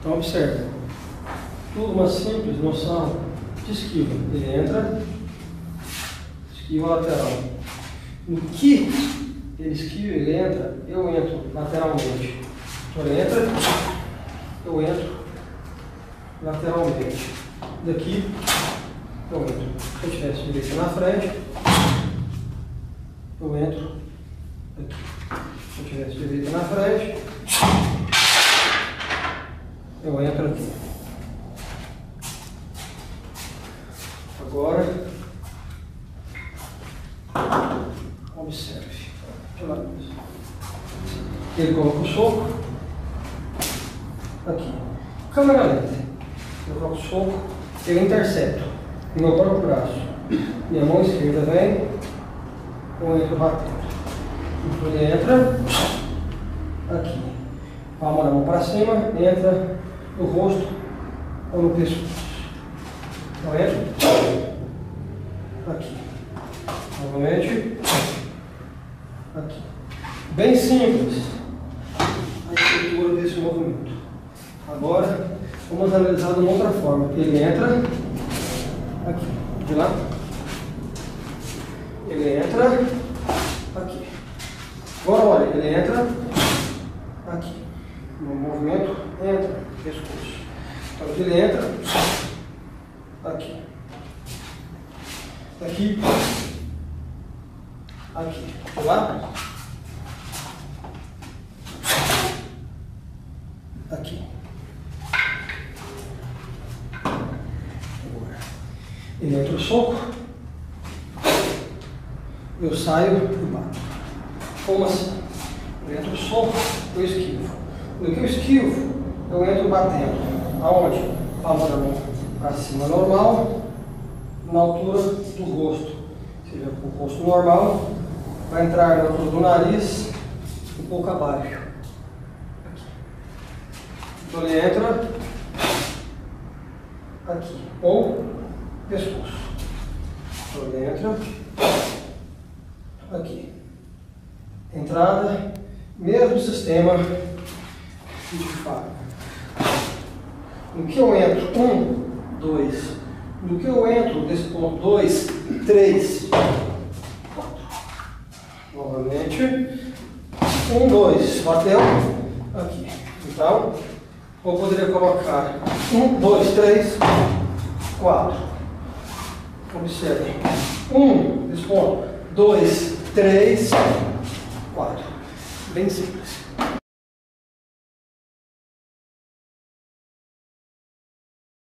Então observe, tudo uma simples noção de esquiva. Ele entra, esquiva lateral. No que ele esquiva, ele entra, eu entro lateralmente. Então ele entra, eu entro lateralmente. Daqui eu entro. Se eu tivesse direita na frente, eu entro aqui. Se eu tivesse direita na frente, eu entro aqui. Agora, observe. Ele coloca o soco aqui. Câmera lenta. Eu coloco o soco, eu intercepto o meu próprio braço. Minha mão esquerda vem, eu entro batendo. Então ele entra aqui. Palma da mão para cima, entra no rosto ou no pescoço. Então entra aqui. Novamente aqui. Bem simples a estrutura desse movimento. Agora vamos analisar de uma outra forma. Ele entra aqui, de lá. Ele entra aqui. Agora olha, ele entra aqui. No movimento, entra, pescoço. Então aqui ele entra aqui. Aqui. Aqui. De lá. Aqui. Agora. Ele entra o soco. Eu saio e bato. Como assim? Eu entro o soco, eu esquivo. No que eu esquivo, eu entro batendo. Aonde? Palma da mão para cima normal, na altura do rosto. Ou seja, o rosto normal vai entrar na altura do nariz, um pouco abaixo. Aqui. Então ele entra aqui, ou pescoço. Então ele entra aqui. Entrada, mesmo sistema de faca. No que eu entro, 1, 2. No que eu entro desse ponto, 2, 3, 4. Novamente. 1, 2. Bateu aqui. Então, eu poderia colocar 1, 2, 3, 4. Observe. 1, desse ponto. 2, 3, 4. Bem simples.